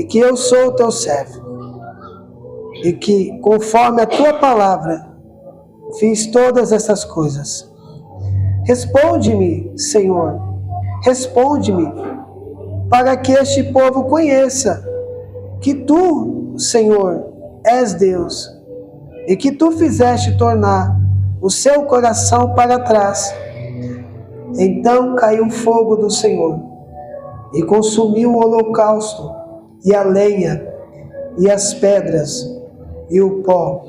que eu sou o teu servo, e que, conforme a tua palavra, fiz todas essas coisas. Responde-me, Senhor, responde-me, para que este povo conheça que tu, Senhor, és Deus, e que tu fizeste tornar o seu coração para trás. Então caiu fogo do Senhor, e consumiu o holocausto, e a lenha, e as pedras, e o pó,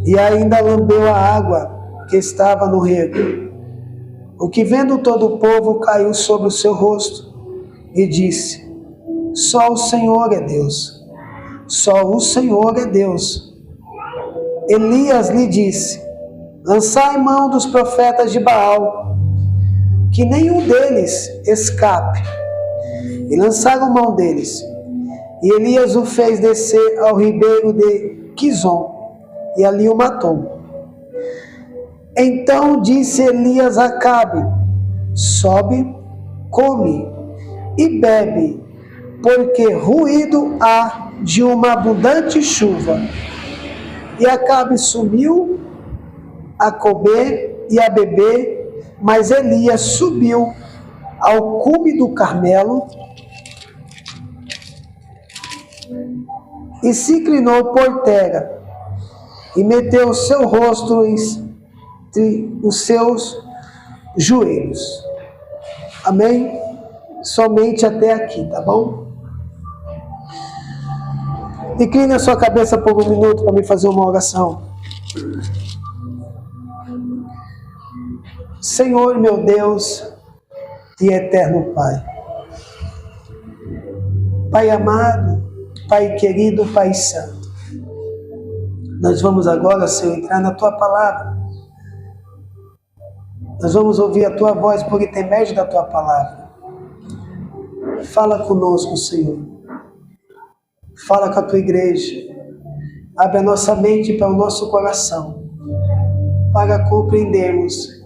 e ainda lambeu a água que estava no rego. O que vendo todo o povo caiu sobre o seu rosto, e disse: só o Senhor é Deus, só o Senhor é Deus. Elias lhe disse: lançai mão dos profetas de Baal, que nenhum deles escape. E lançaram mão deles. E Elias o fez descer ao ribeiro de Quizon, e ali o matou. Então disse Elias a Acabe: sobe, come e bebe, porque ruído há de uma abundante chuva. E Acabe subiu a comer e a beber, mas Elias subiu ao cume do Carmelo e se inclinou por terra e meteu o seu rosto entre os seus joelhos. Amém? Somente até aqui, tá bom? Incline a sua cabeça por um minuto para me fazer uma oração. Senhor, meu Deus e eterno Pai. Pai amado, Pai querido, Pai santo. Nós vamos agora, Senhor, entrar na Tua palavra. Nós vamos ouvir a Tua voz por intermédio da Tua palavra. Fala conosco, Senhor. Fala com a Tua igreja. Abre a nossa mente para o nosso coração, para compreendermos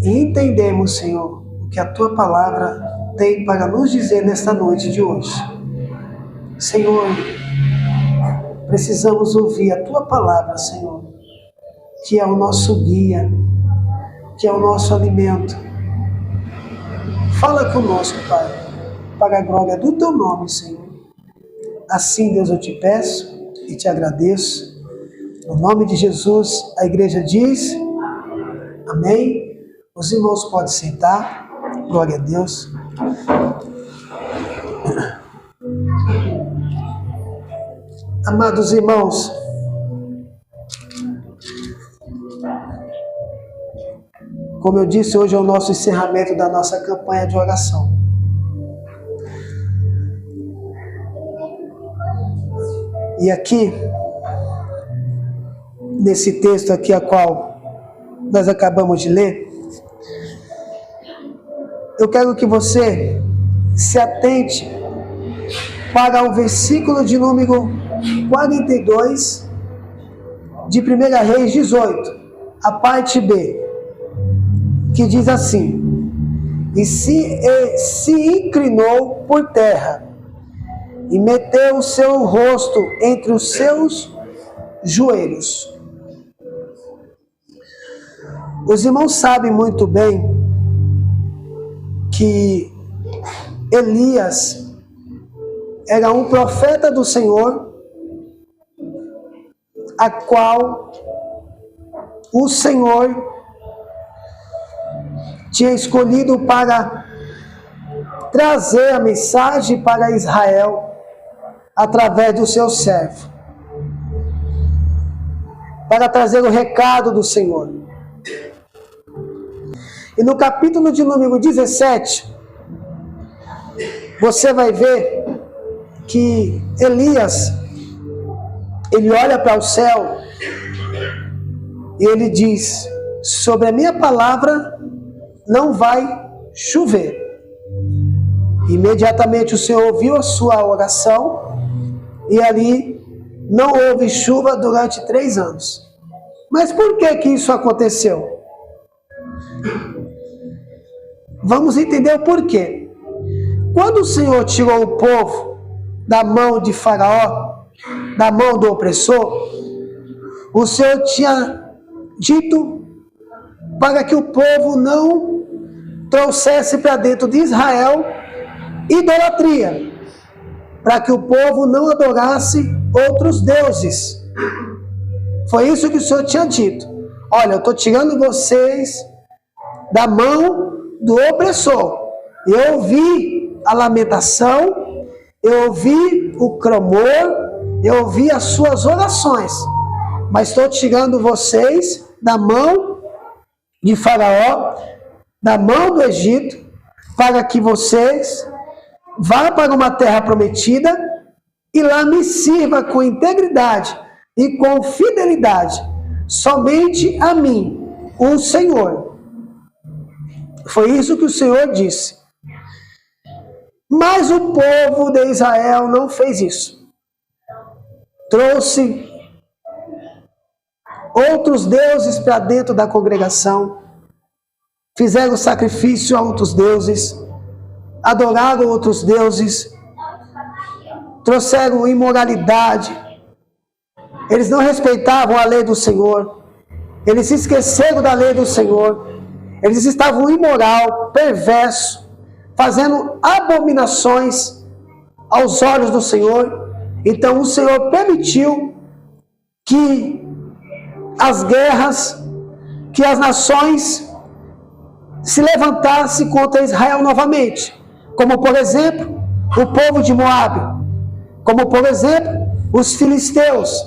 e entendermos, Senhor, o que a Tua palavra tem para nos dizer nesta noite de hoje. Senhor, precisamos ouvir a Tua palavra, Senhor, que é o nosso guia, que é o nosso alimento. Fala conosco, Pai, para a glória do Teu nome, Senhor. Assim, Deus, eu te peço e te agradeço. No nome de Jesus, a igreja diz: amém. Os irmãos podem sentar. Glória a Deus. Amados irmãos, como eu disse, hoje é o nosso encerramento da nossa campanha de oração. E aqui, nesse texto aqui, a qual nós acabamos de ler, eu quero que você se atente para o versículo de número 42 de 1 Reis 18, a parte B, que diz assim: e se inclinou por terra e meteu o seu rosto entre os seus joelhos. Os irmãos sabem muito bem que Elias era um profeta do Senhor, a qual o Senhor tinha escolhido para trazer a mensagem para Israel através do seu servo, para trazer o recado do Senhor. E no capítulo de número 17, você vai ver que Elias, ele olha para o céu e ele diz: sobre a minha palavra não vai chover. Imediatamente o Senhor ouviu a sua oração e ali não houve chuva durante 3 anos. Mas por que isso aconteceu? Vamos entender o porquê. Quando o Senhor tirou o povo da mão de Faraó, da mão do opressor, o Senhor tinha dito para que o povo não trouxesse para dentro de Israel idolatria, para que o povo não adorasse outros deuses. Foi isso que o Senhor tinha dito. Olha, eu estou tirando vocês da mão do opressor. Eu ouvi a lamentação, eu ouvi o clamor, eu ouvi as suas orações, mas estou tirando vocês da mão de Faraó, da mão do Egito, para que vocês vá para uma terra prometida e lá me sirva com integridade e com fidelidade, somente a mim, o Senhor. Foi isso que o Senhor disse. Mas o povo de Israel não fez isso. Trouxe outros deuses para dentro da congregação, fizeram sacrifício a outros deuses, adoraram outros deuses, trouxeram imoralidade. Eles não respeitavam a lei do Senhor, eles se esqueceram da lei do Senhor, eles estavam imoral, perverso, fazendo abominações aos olhos do Senhor. Então o Senhor permitiu que as guerras, que as nações se levantassem contra Israel novamente, como por exemplo o povo de Moabe, como por exemplo os filisteus,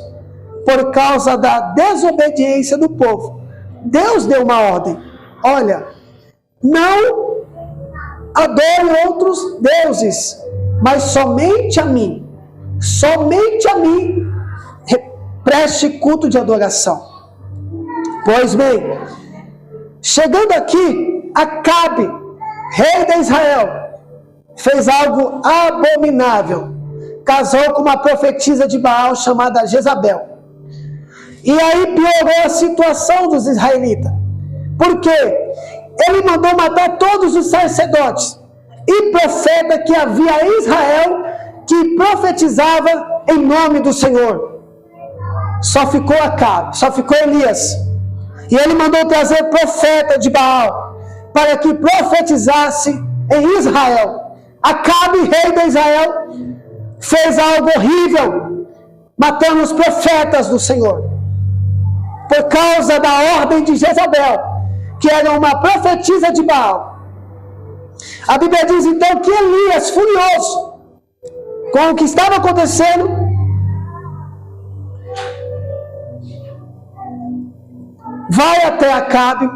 por causa da desobediência do povo. Deus deu uma ordem: olha, não adore outros deuses, mas somente a mim preste culto de adoração. Pois bem, chegando aqui, Acabe, rei de Israel, fez algo abominável. Casou com uma profetisa de Baal chamada Jezabel. E aí piorou a situação dos israelitas. Por quê? Ele mandou matar todos os sacerdotes e profeta que havia em Israel que profetizava em nome do Senhor. Só ficou Acabe, só ficou Elias. E ele mandou trazer profeta de Baal para que profetizasse em Israel. Acabe, rei de Israel, fez algo horrível, matando os profetas do Senhor, por causa da ordem de Jezabel, que era uma profetisa de Baal. A Bíblia diz então que Elias, furioso com o que estava acontecendo, vai até Acabe,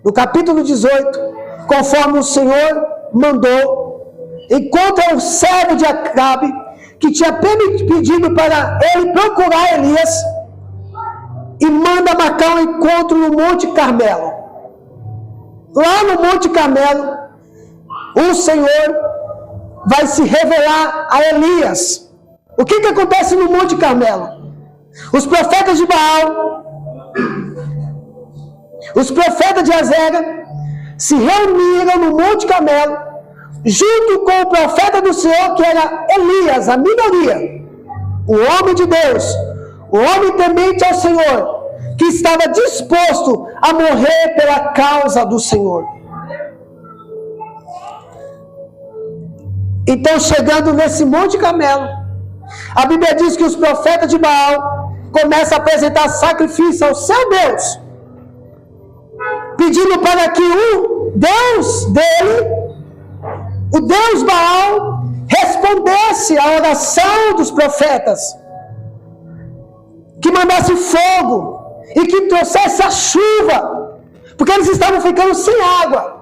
no capítulo 18, conforme o Senhor mandou, encontra o servo de Acabe, que tinha pedido para ele procurar Elias, e manda marcar um encontro no Monte Carmelo. Lá no Monte Carmelo, o Senhor vai se revelar a Elias. O que acontece no Monte Carmelo? Os profetas de Baal, os profetas de Azera, se reuniram no Monte Carmelo, junto com o profeta do Senhor, que era Elias, a minoria, o homem de Deus, o homem temente ao Senhor, que estava disposto a morrer pela causa do Senhor. Então, chegando nesse Monte Carmelo, a Bíblia diz que os profetas de Baal começam a apresentar sacrifício ao seu Deus, pedindo para que o Deus dele, o Deus Baal, respondesse à oração dos profetas, que mandasse fogo e que trouxesse a chuva, porque eles estavam ficando sem água.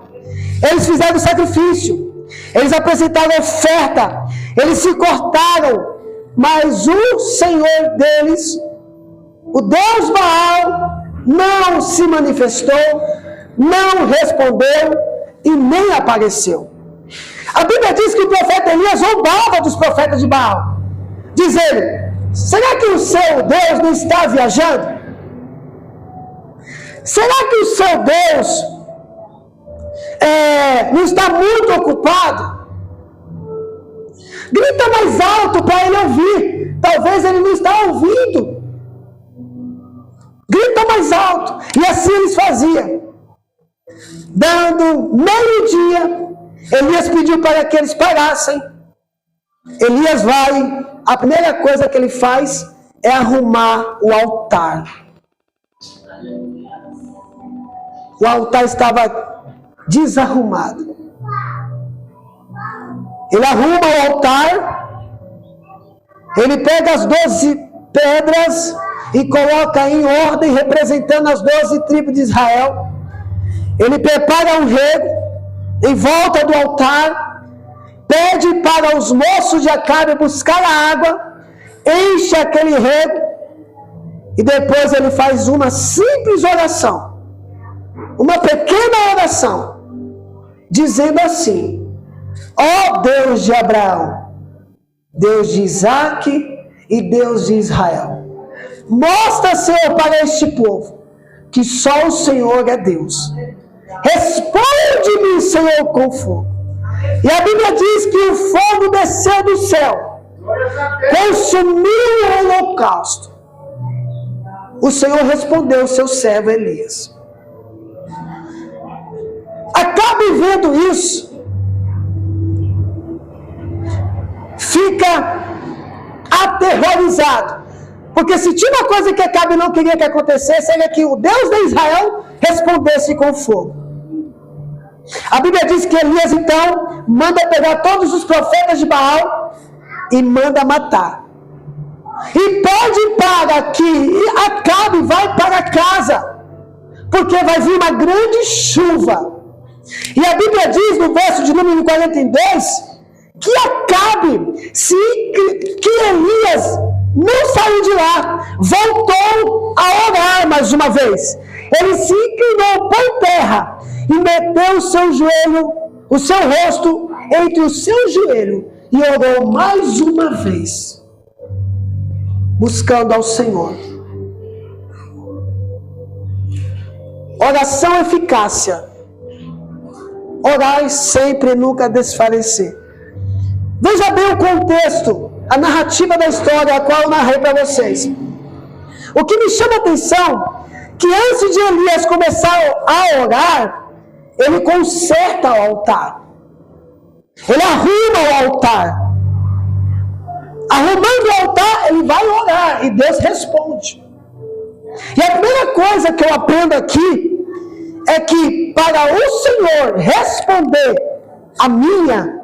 Eles fizeram sacrifício, eles apresentaram oferta, eles se cortaram, mas o Senhor deles, o Deus Baal, não se manifestou, não respondeu e nem apareceu. A Bíblia diz que o profeta Elias zombava dos profetas de Baal, dizendo: será que o seu Deus não está viajando? Será que o seu Deus não está muito ocupado? Grita mais alto para ele ouvir. Talvez ele não está ouvindo. Grita mais alto. E assim eles faziam. Dando meio-dia, Elias pediu para que eles parassem. Elias vai, a primeira coisa que ele faz é arrumar o altar. O altar estava desarrumado. Ele arruma o altar, ele pega as 12 pedras e coloca em ordem, representando as 12 tribos de Israel. Ele prepara um rego em volta do altar, pede para os moços de Acabe buscar a água, enche aquele rego e depois ele faz uma simples oração, uma pequena oração, dizendo assim: ó Deus de Abraão, Deus de Isaque e Deus de Israel, mostra, Senhor, para este povo que só o Senhor é Deus. Responde-me, Senhor, com fogo. E a Bíblia diz que o fogo desceu do céu, consumiu o holocausto. O Senhor respondeu ao seu servo Elias. Acabe vendo isso, fica aterrorizado. Porque se tinha uma coisa que Acabe não queria que acontecesse, era que o Deus de Israel respondesse com fogo. A Bíblia diz que Elias então manda pegar todos os profetas de Baal e manda matar. E pede para que Acabe vá para casa, porque vai vir uma grande chuva. E a Bíblia diz no verso de número 42 que Acabe, que Elias não saiu de lá, voltou a orar mais uma vez. Ele se inclinou por terra e meteu o seu joelho, o seu rosto entre o seu joelho e orou mais uma vez, buscando ao Senhor. Oração eficácia. Orar sempre e nunca desfalecer. Veja bem o contexto, a narrativa da história a qual eu narrei para vocês. O que me chama a atenção que antes de Elias começar a orar, ele conserta o altar. Ele arruma o altar. Arrumando o altar, ele vai orar e Deus responde. E a primeira coisa que eu aprendo aqui é que para o Senhor responder a minha,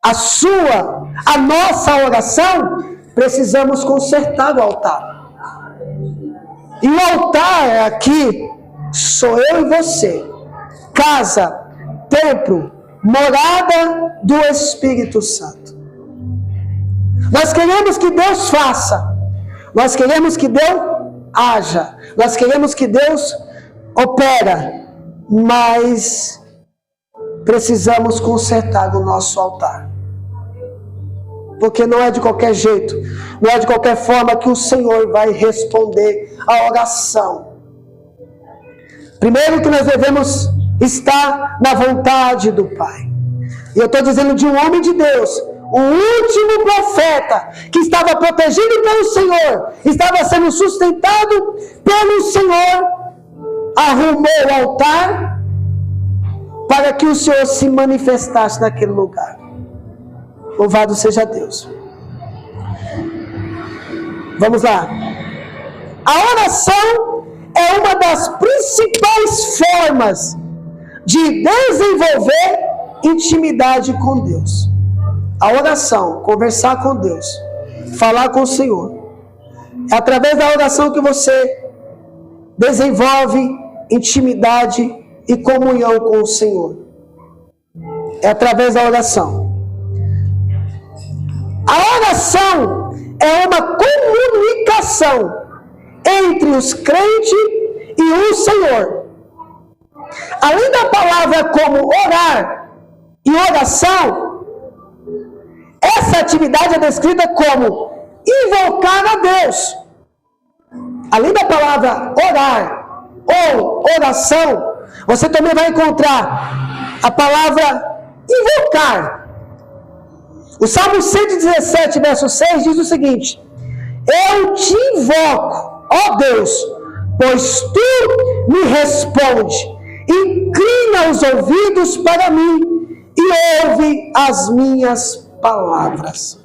a sua, a nossa oração, precisamos consertar o altar. E o altar aqui sou eu e você. Casa, templo, morada do Espírito Santo. Nós queremos que Deus faça. Nós queremos que Deus haja. Nós queremos que Deus opera. Mas precisamos consertar o nosso altar. Porque não é de qualquer jeito, não é de qualquer forma que o Senhor vai responder a oração. Primeiro que nós devemos estar na vontade do Pai. E eu estou dizendo de um homem de Deus, o último profeta que estava protegido pelo Senhor, estava sendo sustentado pelo Senhor, arrumou o altar para que o Senhor se manifestasse naquele lugar. Louvado seja Deus. Vamos lá. A oração é uma das principais formas de desenvolver intimidade com Deus. A oração, conversar com Deus, falar com o Senhor. É através da oração que você desenvolve intimidade e comunhão com o Senhor. É através da oração. A oração é uma comunicação entre os crentes e o Senhor. Além da palavra como orar e oração, essa atividade é descrita como invocar a Deus. Além da palavra orar ou oração, você também vai encontrar a palavra invocar. O Salmo 117, verso 6 diz o seguinte: eu te invoco, ó Deus, pois tu me responde. Inclina os ouvidos para mim e ouve as minhas palavras.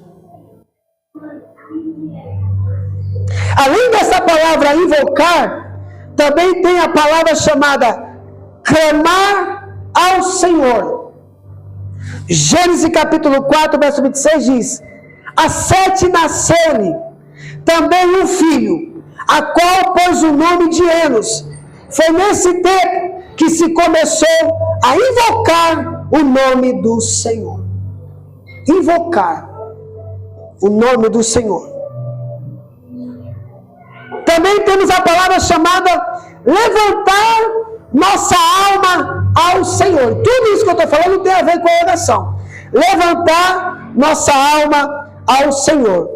Além dessa palavra invocar, também tem a palavra chamada clamar ao Senhor. Gênesis capítulo 4, verso 26 diz: a Sete nasceu-lhe também um filho, a qual pôs o nome de Enos. Foi nesse tempo que se começou a invocar o nome do Senhor. Invocar o nome do Senhor. Também temos a palavra chamada levantar nossa alma ao Senhor. Tudo isso que eu estou falando tem a ver com a oração. Levantar nossa alma ao Senhor.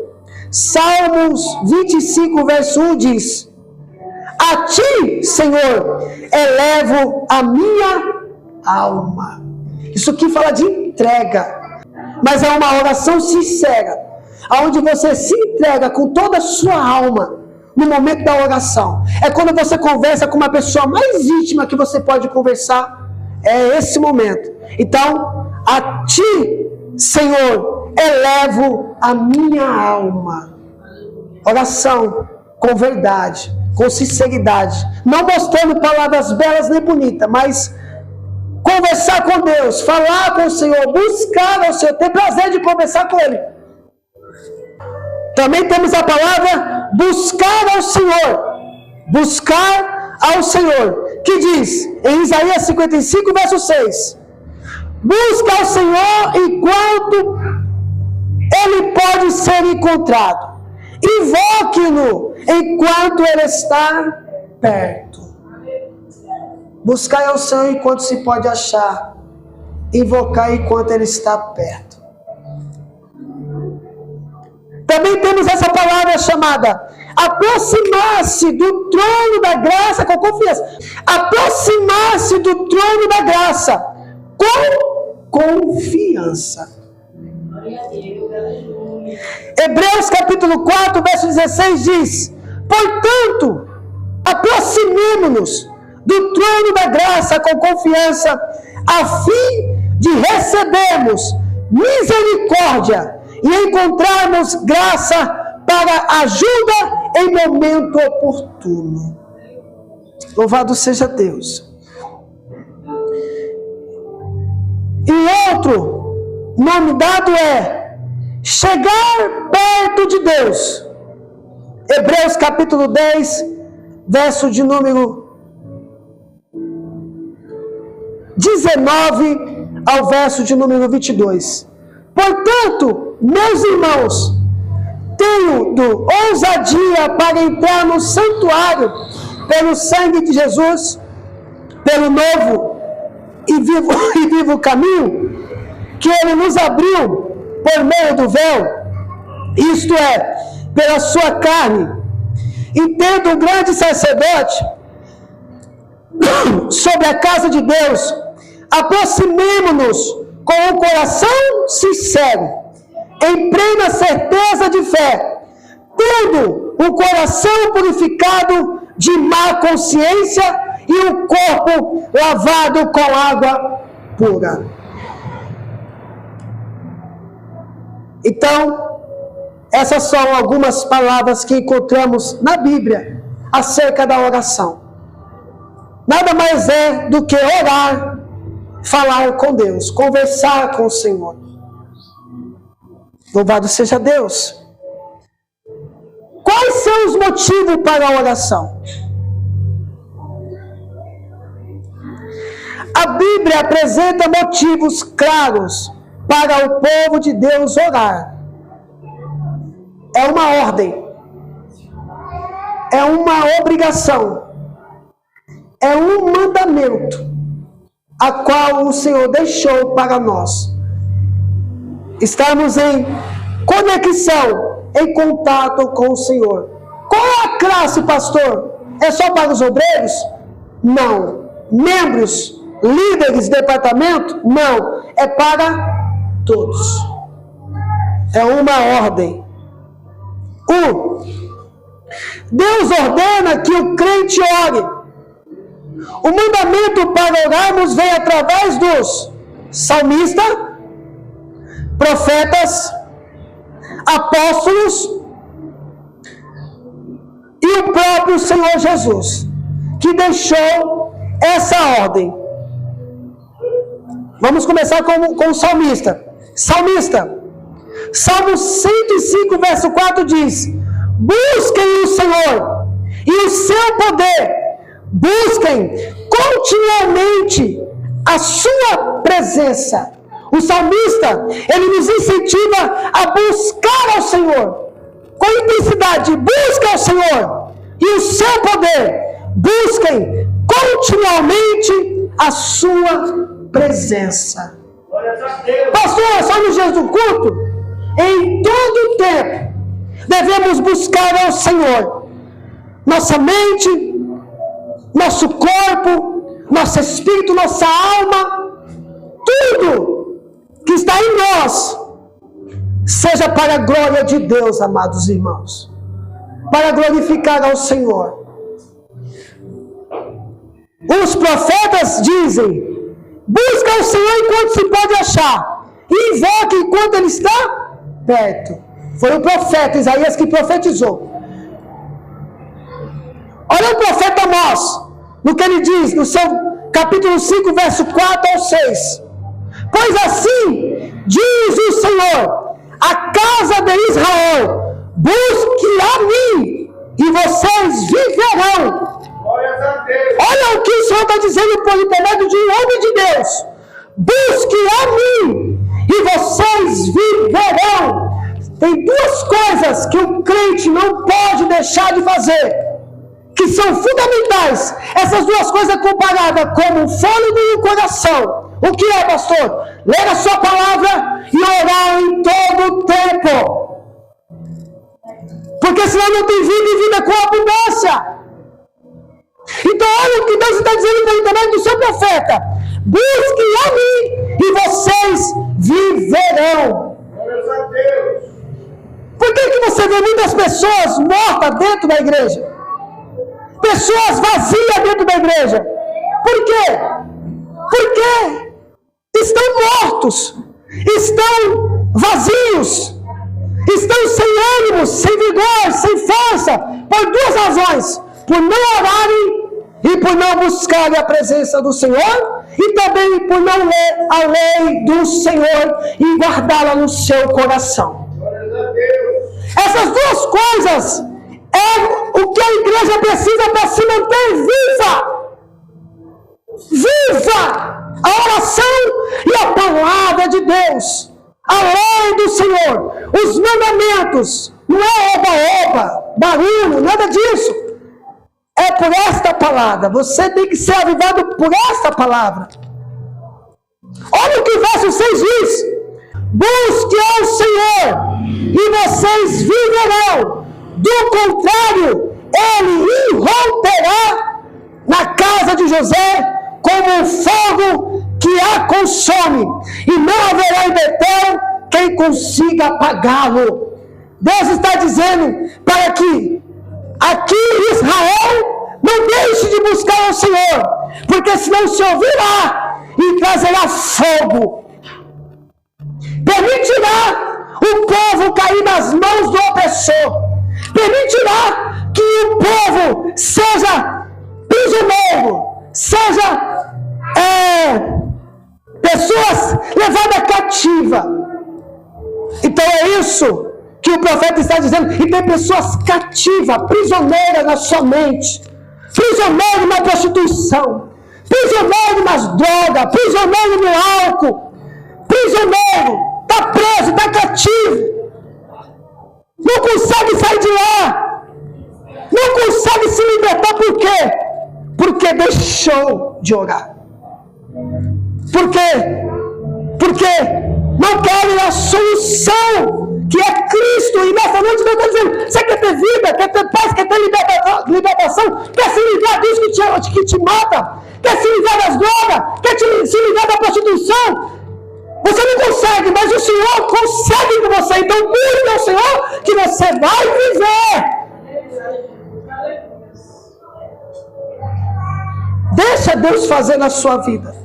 Salmos 25, verso 1 diz: a ti, Senhor, elevo a minha alma. Isso aqui fala de entrega, mas é uma oração sincera, onde você se entrega com toda a sua alma no momento da oração. É quando você conversa com uma pessoa mais íntima que você pode conversar. É esse momento. Então, a ti, Senhor, elevo a minha alma. Oração com verdade, com sinceridade, não mostrando palavras belas nem bonitas, mas conversar com Deus, falar com o Senhor, buscar ao Senhor, ter prazer de conversar com Ele. Também temos a palavra buscar ao Senhor. Buscar ao Senhor, que diz em Isaías 55, verso 6: busca ao Senhor enquanto Ele pode ser encontrado. Invoque-no enquanto Ele está perto. Buscar ao Senhor enquanto se pode achar. Invocar enquanto Ele está perto. Também temos essa palavra chamada aproximar-se do trono da graça com confiança. Aproximar-se do trono da graça com confiança. Hebreus capítulo 4, verso 16 diz: portanto, aproximemo-nos do trono da graça com confiança, a fim de recebermos misericórdia e encontrarmos graça para ajuda em momento oportuno. Louvado seja Deus. E outro nome dado é chegar perto de Deus. Hebreus capítulo 10, verso de número 19 ao verso de número 22. Portanto, meus irmãos, tenho ousadia para entrar no santuário pelo sangue de Jesus, pelo novo e vivo caminho que Ele nos abriu por meio do véu, isto é, pela sua carne, e tendo um grande sacerdote sobre a casa de Deus, aproximemo-nos com um coração sincero, em plena certeza de fé, tendo um coração purificado de má consciência e um corpo lavado com água pura. Então, essas são algumas palavras que encontramos na Bíblia acerca da oração. Nada mais é do que orar, falar com Deus, conversar com o Senhor. Louvado seja Deus. Quais são os motivos para a oração? A Bíblia apresenta motivos claros para o povo de Deus orar. É uma ordem, é uma obrigação, é um mandamento, a qual o Senhor deixou para nós. Estamos em conexão, em contato com o Senhor. Qual é a classe, pastor? É só para os obreiros? Não. Membros, líderes de departamento? Não. É para todos. É uma ordem. Deus ordena que o crente ore. O mandamento para orarmos vem através dos salmistas, profetas, apóstolos e o próprio Senhor Jesus, que deixou essa ordem. Vamos começar com o salmista. Salmo 105, verso 4 diz: busquem o Senhor e o seu poder, busquem continuamente a sua presença. O salmista, ele nos incentiva a buscar ao Senhor com intensidade. Busca ao Senhor e o seu poder, busquem continuamente a sua presença. Pastor, só nos dias do culto? Em todo o tempo devemos buscar ao Senhor. Nossa mente, nosso corpo, nosso espírito, nossa alma, tudo que está em nós, seja para a glória de Deus, amados irmãos, para glorificar ao Senhor. Os profetas dizem: busca o Senhor enquanto se pode achar, e invoque enquanto Ele está perto. Foi o profeta Isaías que profetizou. Olha o profeta Amós, no que ele diz, no seu capítulo 5, verso 4 ao 6. Pois assim diz o Senhor: a casa de Israel, busque a mim, e vocês viverão. Olha o que o Senhor está dizendo por intermédio de um homem de Deus: busque a mim, e vocês viverão. Tem duas coisas que o crente não pode deixar de fazer, que são fundamentais. Essas duas coisas comparadas como um fôlego e um coração. O que é, pastor? Ler a sua palavra e orar em todo o tempo. Porque senão não tem vida e vida com abundância. Então olha o que Deus está dizendo pelo intermédio do seu profeta: busque a mim e vocês viverão. Por que você vê muitas pessoas mortas dentro da igreja? Pessoas vazias dentro da igreja. Por quê? Porque estão mortos, estão vazios, estão sem ânimo, sem vigor, sem força, por duas razões: por não orarem e por não buscarem a presença do Senhor, e também por não ler a lei do Senhor e guardá-la no seu coração. Essas duas coisas é o que a igreja precisa para se manter viva. Viva a oração e a palavra de Deus, a lei do Senhor, os mandamentos. Não é oba-oba, barulho, nada disso. É por esta palavra. Você tem que ser avivado por esta palavra. Olha o que o verso 6 diz: busque ao Senhor e vocês viverão. Do contrário, Ele irromperá na casa de José como um fogo que a consome, e não haverá em Betel quem consiga apagá-lo. Deus está dizendo para que aqui em Israel não deixe de buscar ao Senhor, porque senão se ouvirá e trazerá fogo. Permitirá o povo cair nas mãos do opressor. Permitirá que o povo seja prisioneiro, seja pessoas levadas cativa. Então é isso que o profeta está dizendo. E tem pessoas cativas, prisioneiras na sua mente, prisioneiro na prostituição, prisioneiro nas drogas, prisioneiro no álcool, prisioneiro, está preso, está cativo, não consegue sair de lá, não consegue se libertar. Por quê? Porque deixou de orar. Por quê? Porque não querem a solução, que é Cristo. E nessa noite Deus está dizendo: você quer ter vida, quer ter paz, quer ter libertação, quer se livrar disso que te mata, quer se livrar das drogas, quer se livrar da prostituição? Você não consegue, mas o Senhor consegue com você. Então busque ao Senhor que você vai viver. Deixa Deus fazer na sua vida.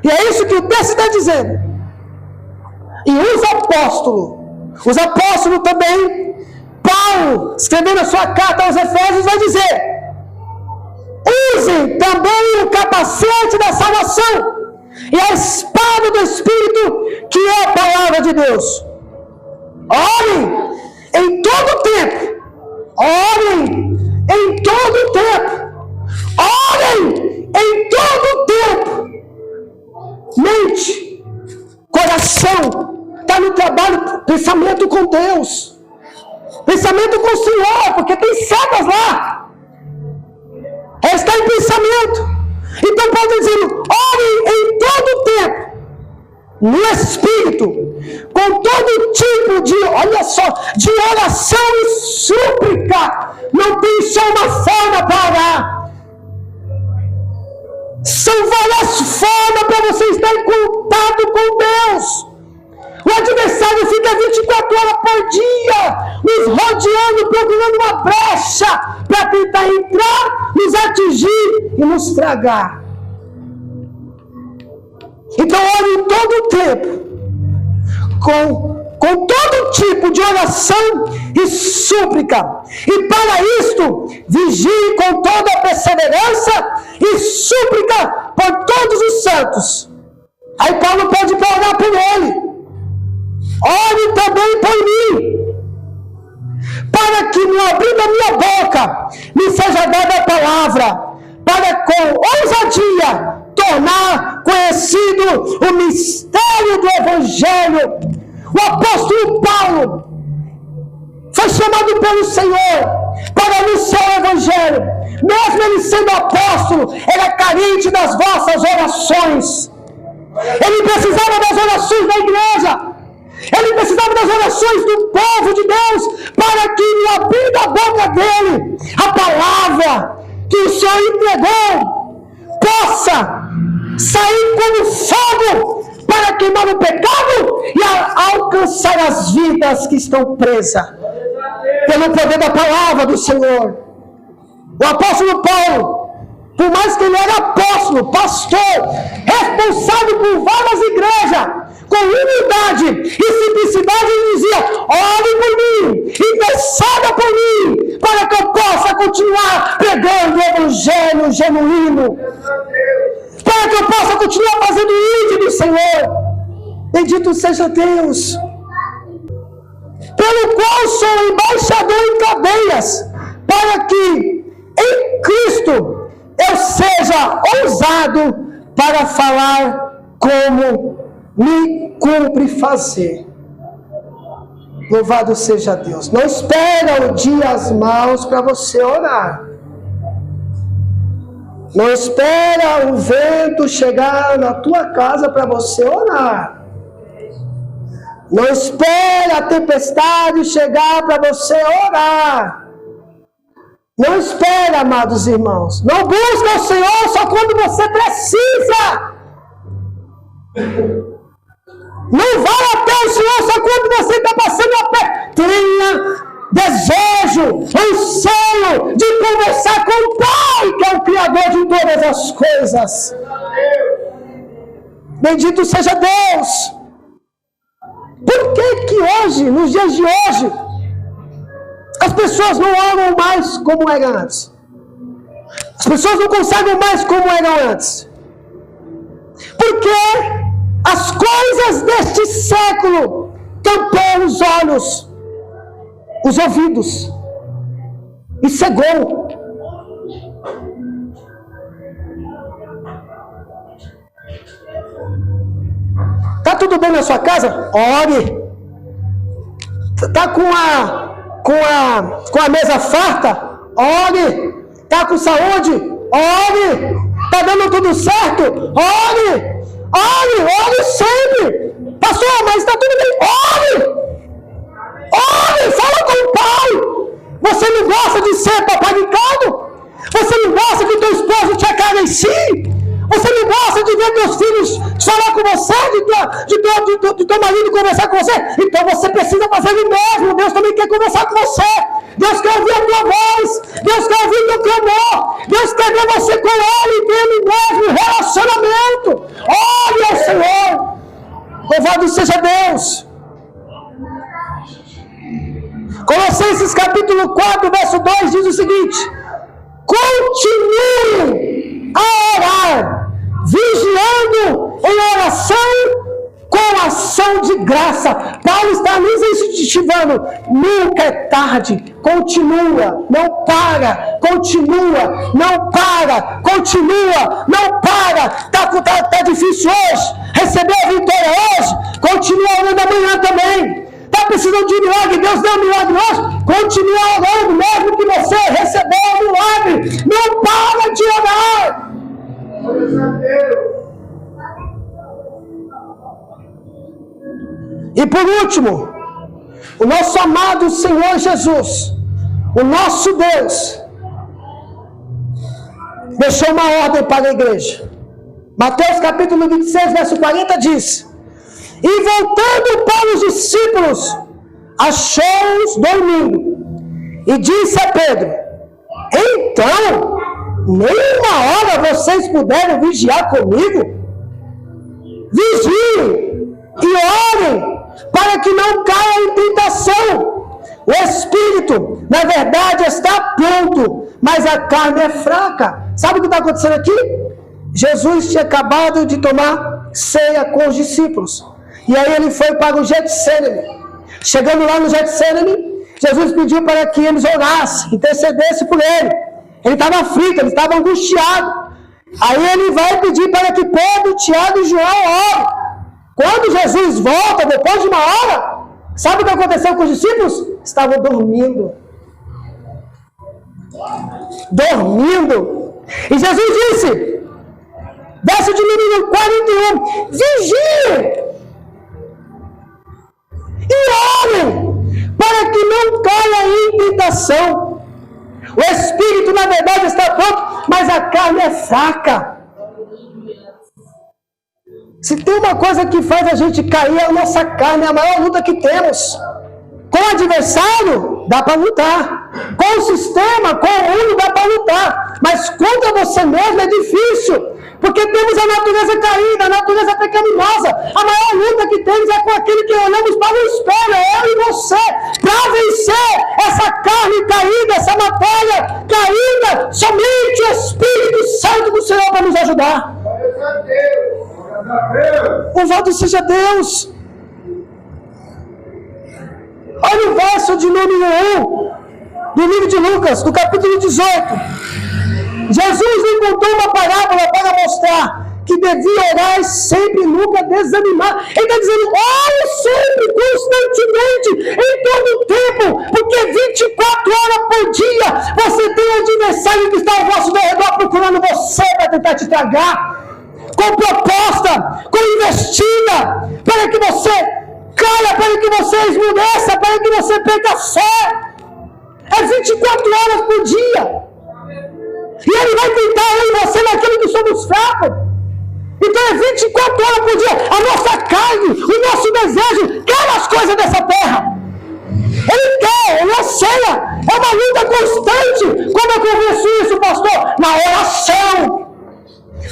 E é isso que o texto está dizendo. E os apóstolos também, Paulo, escrevendo a sua carta aos Efésios, vai dizer: usem também o capacete da salvação e a espada do Espírito, que é a palavra de Deus. Orem em todo tempo. Orem em todo tempo. Orem em todo tempo. Mente, coração, está no trabalho, pensamento com Deus. Pensamento com o Senhor, porque tem setas lá. Está em pensamento. Então Paulo está dizendo: orem em todo tempo, no Espírito, com todo tipo de, olha só, de oração e súplica. Não tem só uma forma para orar. São várias formas para você estar em contato com Deus. O adversário fica 24 horas por dia nos rodeando, procurando uma brecha para tentar entrar, nos atingir e nos tragar. Então ore em todo o tempo, com todo tipo de oração e súplica. E para isto, vigie com toda a perseverança e súplica por todos os santos. Aí Paulo pede para orar por ele. Ore também por mim, para que no abrir da minha boca me seja dada a palavra, para com ousadia tornar conhecido o mistério do Evangelho. O apóstolo Paulo foi chamado pelo Senhor para anunciar o Evangelho. Mesmo ele sendo apóstolo, era carente das vossas orações. Ele precisava das orações da igreja. Ele precisava das orações do povo de Deus, para que no abrir da boca dele, a palavra que o Senhor entregou possa sair como fogo para queimar o pecado e alcançar as vidas que estão presas pelo poder da palavra do Senhor. O apóstolo Paulo, por mais que ele era apóstolo, pastor, responsável por várias igrejas, com humildade e simplicidade, ele dizia: ore por mim, interceda por mim, para que eu possa continuar pregando o Evangelho genuíno, para que eu possa continuar fazendo o íntimo do Senhor. Bendito seja Deus, pelo qual sou embaixador em cadeias, para que em Cristo eu seja ousado para falar como me cumpre fazer. Louvado seja Deus. Não espera o dias maus para você orar. Não espera o vento chegar na tua casa para você orar. Não espera a tempestade chegar para você orar. Não espera, amados irmãos. Não busca o Senhor só quando você precisa. Não vai até o Senhor só quando você está passando a pé. Tenha desejo, anseio de conversar com o Pai, que é o Criador de todas as coisas. Bendito seja Deus. Por que hoje, nos dias de hoje, as pessoas não oram mais como eram antes? As pessoas não conseguem mais como eram antes. Porque as coisas deste século tampou os olhos, os ouvidos e cegou. Tá tudo bem na sua casa? Ore. Tá com a mesa farta? Ore. Tá com saúde? Ore. Tá dando tudo certo? Ore. Ore sempre. Pastor, mas está tudo bem. Ore, fala com o Pai. Você não gosta de ser paparicado? Você não gosta que teu esposo te acarecie? Você não gosta gosta de ver teus filhos falar com você, de teu marido conversar com você. Então você precisa fazer o mesmo. Deus também quer conversar com você. Deus quer ouvir a tua voz. Deus quer ouvir o teu clamor. Deus quer ver você com Ele, dele mesmo, relacionamento. Olhe ao Senhor. Louvado seja Deus. Colossenses capítulo 4, verso 2 diz o seguinte: continue a orar, vigiando em oração com ação de graça. Paulo está nos incentivando. Nunca é tarde. Continua, não para. Continua, não para. Continua, não para. Tá difícil hoje. Recebeu a vitória hoje. Continua orando amanhã também. Está precisando de um milagre? Deus deu um milagre hoje? Continua orando, mesmo que você recebeu um milagre. Não para de orar. E por último, o nosso amado Senhor Jesus, o nosso Deus, deixou uma ordem para a igreja. Mateus capítulo 26, verso 40 diz: e voltando para os discípulos, achou-os dormindo, e disse a Pedro: então, nem uma hora vocês puderam vigiar comigo? Vigiem e orem, para que não caia em tentação. O espírito, na verdade, está pronto, mas a carne é fraca. Sabe o que está acontecendo aqui? Jesus tinha acabado de tomar ceia com os discípulos. E aí ele foi para o Getsêmani. Chegando lá no Getsêmani, Jesus pediu para que eles orassem, intercedessem por ele. Ele estava aflito, ele estava angustiado. Aí ele vai pedir para que Pedro, Tiago e João orem. Quando Jesus volta, depois de uma hora, sabe o que aconteceu com os discípulos? Estavam dormindo. Dormindo. E Jesus disse, verso de número 41, vigiem e orem, para que não caia em tentação. O espírito, na verdade, está pronto, mas a carne é fraca. Se tem uma coisa que faz a gente cair, é a nossa carne, é a maior luta que temos. Com o adversário, dá para lutar. Com o sistema, com o mundo, dá para lutar. Mas contra você mesmo é difícil. Porque temos a natureza caída, a natureza pecaminosa. A maior luta que temos é com aquele que olhamos para o espelho, é eu e você. Para vencer essa carne caída, essa matéria caída, somente o Espírito Santo do Senhor vai nos ajudar. Louvado seja Deus. Olha o verso de número 1 do livro de Lucas, do capítulo 18. Jesus lhe contou uma parábola para mostrar que devia orar sempre, nunca desanimar. Ele está dizendo, ore sempre, constantemente, em todo o tempo, porque 24 horas por dia você tem um adversário que está ao vosso redor procurando você para tentar te tragar, com proposta, com investida, para que você caia, para que você esmureça, para que você perca a fé. É 24 horas por dia. E ele vai tentar eu e você naquilo que somos fracos. Então é 24 horas por dia. A nossa carne, o nosso desejo, quer as coisas dessa terra. Ele quer, ele anseia. É uma luta constante. Como eu conheço isso, pastor? Na oração.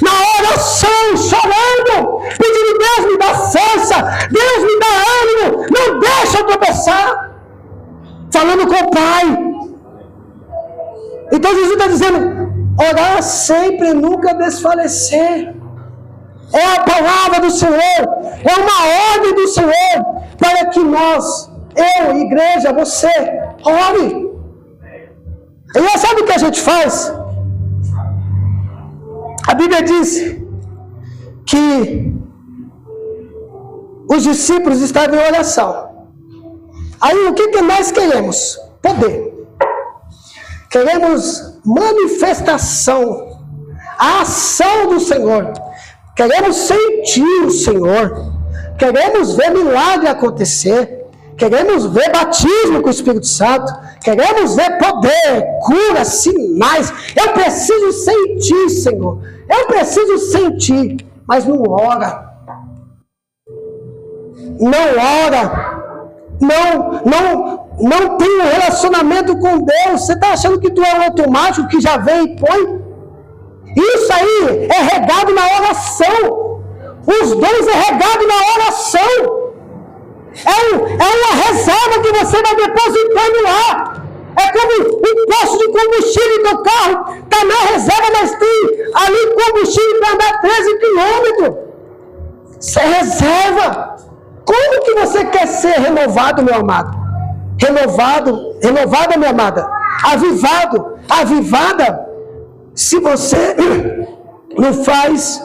Na oração, chorando, pedindo, Deus me dá força, Deus me dá ânimo, não deixa eu tropeçar. Falando com o Pai. Então Jesus está dizendo, orar sempre, nunca desfalecer. É a palavra do Senhor, é uma ordem do Senhor, para que nós, eu, igreja, você, ore. E sabe o que a gente faz? A Bíblia diz que os discípulos estavam em oração. Aí o que nós queremos? Poder. Queremos manifestação, a ação do Senhor. Queremos sentir o Senhor. Queremos ver milagre acontecer. Queremos ver batismo com o Espírito Santo. Queremos ver poder, cura, sinais. Eu preciso sentir, Senhor. Eu preciso sentir. mas não ora. Não tem um relacionamento com Deus. Você está achando que tu é um automático que já vem e põe? Isso aí é regado na oração. Os dons é regado na oração. É uma reserva que você vai depositando lá. É como um posto de combustível do carro. Está na reserva, mas tem ali combustível para andar 13 quilômetros. Isso é reserva. Como que você quer ser renovado, meu amado? Renovada, minha amada. Avivada. Se você não faz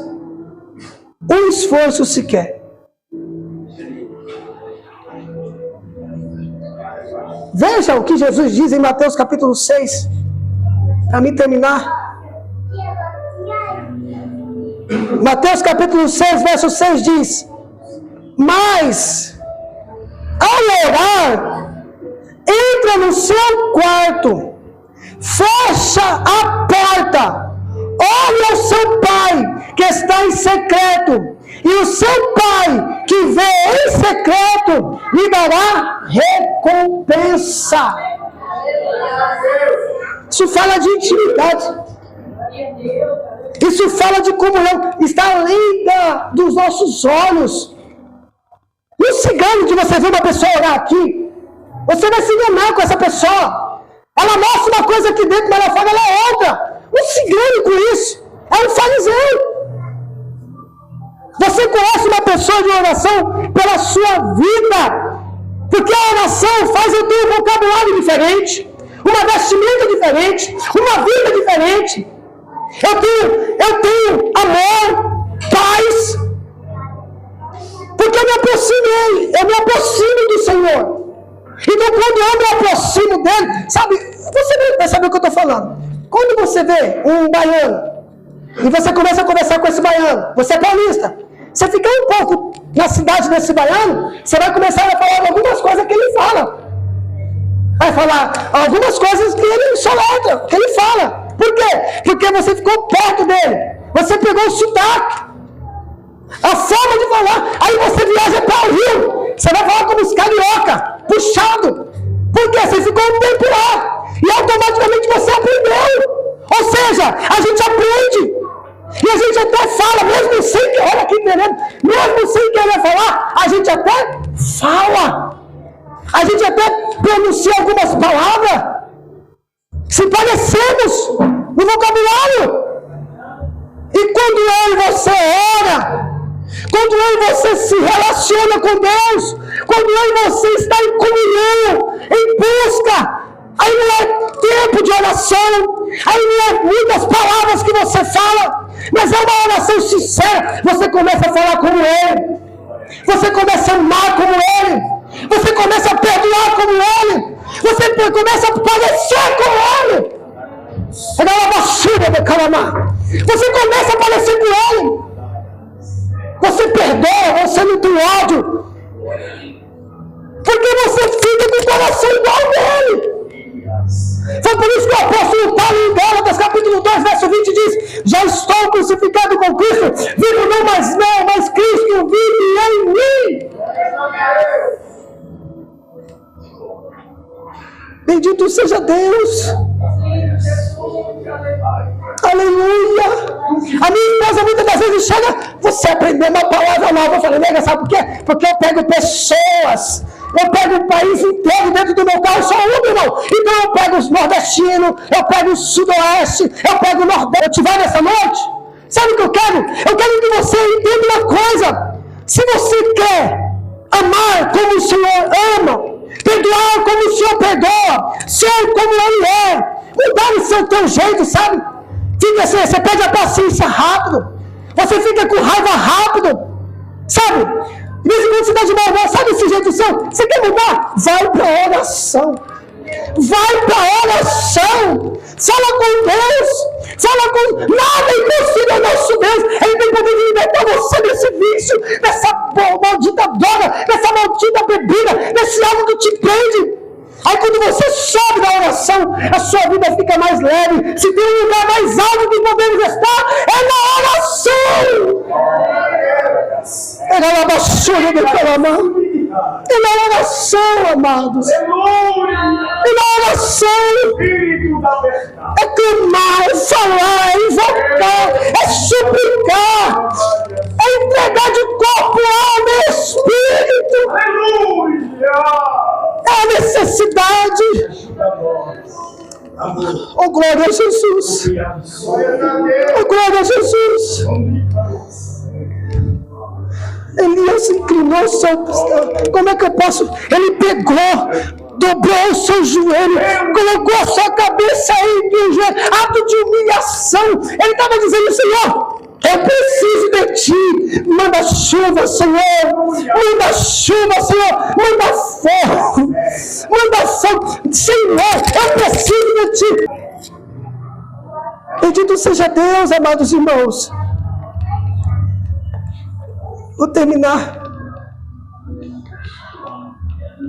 um esforço sequer. Veja o que Jesus diz em Mateus capítulo 6. Para mim terminar. Mateus capítulo 6, verso 6 diz: mas, ao orar, entra no seu quarto, fecha a porta, ore ao seu pai que está em secreto, e o seu pai que vê em secreto lhe dará recompensa. Isso fala de intimidade. Isso fala de comunhão. Está além dos nossos olhos. O cigano de você ver uma pessoa orar aqui, você vai se enganar com essa pessoa. Ela mostra uma coisa aqui dentro, mas ela fala, ela é outra. O cigano com isso é um fariseu. Você conhece uma pessoa de oração pela sua vida, porque a oração faz eu ter um vocabulário diferente, uma vestimenta diferente, uma vida diferente. Eu tenho amor, paz, porque eu me aproximo do Senhor. Então quando eu me aproximo dele, sabe, você vai saber o que eu estou falando. Quando você vê um baiano, e você começa a conversar com esse baiano, você é paulista, você fica um pouco na cidade desse baiano, você vai começar a falar algumas coisas que ele fala. Vai falar algumas coisas que ele soletra, que ele fala. Por quê? Porque você ficou perto dele. Você pegou o sotaque, a forma de falar. Aí você viaja para o Rio, você vai falar como os carioca, puxado. Por quê? Você ficou um tempo lá. E automaticamente você aprendeu. Ou seja, a gente aprende. E a gente até fala, mesmo sem querer, olha aqui, mesmo sem querer falar, a gente até fala. A gente até pronuncia algumas palavras. Se parecemos no vocabulário. E quando eu e você ora, quando eu e você se relaciona com Deus, quando eu e você está em comunhão, em busca, aí não é tempo de oração, aí não é muitas palavras que você fala, mas é uma oração sincera. Você começa a falar como Ele, você começa a amar como Ele, você começa a perdoar como Ele, você começa a parecer como Ele. Você começa a parecer com Ele. Você perdoa, você não tem ódio, porque você fica com o coração igual dele. Foi por isso que o apóstolo Paulo em Gálatas capítulo 2, verso 20 diz: já estou crucificado com Cristo, vivo não mais eu, mas Cristo vive em mim. Bendito seja Deus. Aleluia. A minha esposa muitas das vezes chega, você aprendeu uma palavra nova. Eu falei, nega, sabe por quê? Porque eu pego pessoas, eu pego o país inteiro dentro do meu carro, só um, irmão. Então eu pego os nordestinos, eu pego o sudoeste, eu pego o nordeste. Eu te vai nessa noite? Sabe o que eu quero? Eu quero que você entenda uma coisa. Se você quer amar como o Senhor ama, perdoar como o Senhor perdoa, ser como Ele é, mudar o seu teu jeito, sabe? Fica assim, você perde a paciência rápido, você fica com raiva rápido, sabe? De vez em quando você dá de mal, sabe esse jeito seu? Você quer mudar? Vai para a oração. Vai para a oração. Fala com Deus. Fala com... Nada é impossível ao nosso Deus. Ele tem poder de libertar você desse vício, dessa maldita droga, dessa maldita bebida, desse algo que te prende. Aí quando você sobe na oração, a sua vida fica mais leve. Se tem um lugar mais alto que podemos estar, é na oração. Era a basura do calamão. E na oração, amados, e na oração é clamar, é falar, é invocar, é suplicar, é entregar de corpo, alma e espírito. É a necessidade. Oh, glória a Jesus. Oh, glória a Jesus. Elias inclinou seu... Como é que eu posso? Ele pegou, dobrou o seu joelho, colocou a sua cabeça aí no joelho, ato de humilhação. Ele estava dizendo: Senhor, eu preciso de ti. Manda chuva, Senhor. Manda chuva, Senhor. Manda fogo. Manda fogo. Senhor, eu preciso de ti. Bendito seja Deus, amados irmãos. Vou terminar.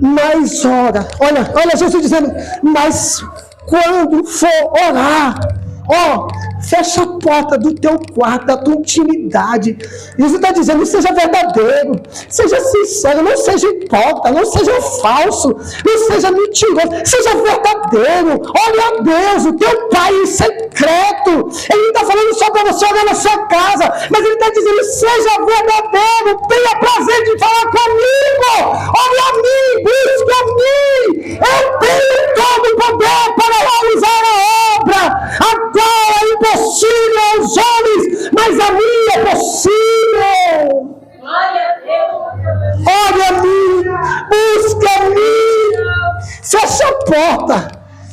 Mas ora. Olha Jesus dizendo: mas quando for orar, fecha a porta do teu quarto, da tua intimidade. Jesus está dizendo: seja verdadeiro, seja sincero, não seja hipócrita, não seja falso, não seja mentiroso, seja verdadeiro. Ore a Deus, o teu Pai em secreto. Ele não está falando só para você orar na sua casa, mas ele está dizendo: seja verdadeiro, tenha prazer de falar comigo, ore a mim, busque a mim. Eu tenho todo o poder para realizar a obra, a qual é impossível aos homens, mas a mim é possível. Ore a mim, busque a mim, fecha a porta.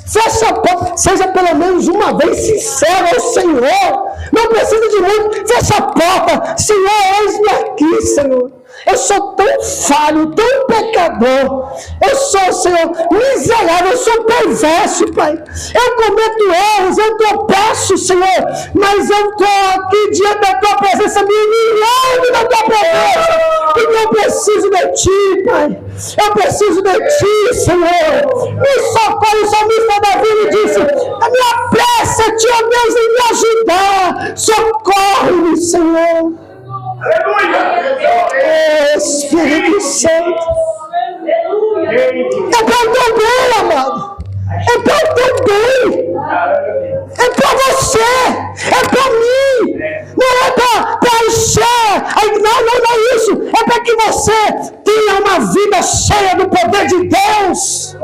Fecha a porta, seja pelo menos uma vez sincero ao Senhor. Não precisa de muito. Fecha a porta. Senhor, eis-me aqui, Senhor. Eu sou tão falho, tão pecador. Eu sou, Senhor, miserável, eu sou perverso, Pai. Eu cometo erros, eu tropeço, Senhor. Mas eu estou aqui diante da Tua presença, me humilhando na Tua presença. Porque eu preciso de Ti, Pai. Eu preciso de Ti, Senhor. Me socorre, o salmista Davi me disse: a minha pressa é Ti, ó Deus, em me ajudar. Socorre-me, Senhor. Aleluia! Espírito Santo. É para o teu bem, amado. É para o teu bem. É para você. É para mim. Não é para encher. Não é isso. É para que você tenha uma vida cheia do poder de Deus.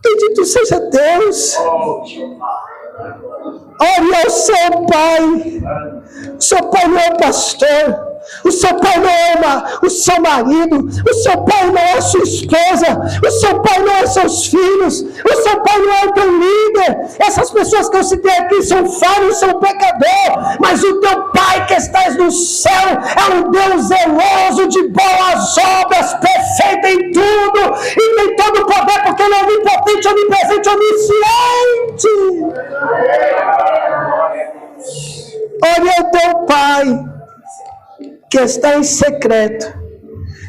Bendito seja Deus. Ore ao seu Pai. O seu Pai não é pastor. O seu Pai não ama o seu marido. O seu Pai não é sua esposa. O seu Pai não é seus filhos. O seu Pai não é o teu líder. Essas pessoas que eu citei aqui são falhos, são pecadores. Mas o teu Pai que estás no céu é um Deus zeloso de boas obras, perfeito em tudo. E tem todo o poder, porque Ele é onipotente, onipresente, onisciente. Ore ao teu Pai que está em secreto,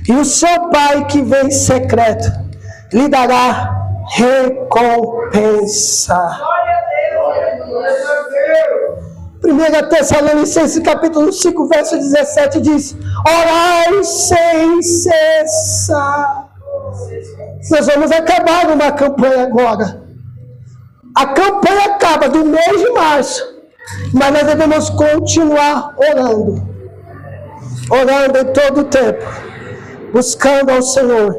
e o seu Pai que vem em secreto lhe dará recompensa. 1 Tessalonicenses capítulo 5, verso 17 diz: orai sem cessar. Nós vamos acabar uma campanha agora. A campanha acaba do mês de março, mas nós devemos continuar orando em todo o tempo, buscando ao Senhor.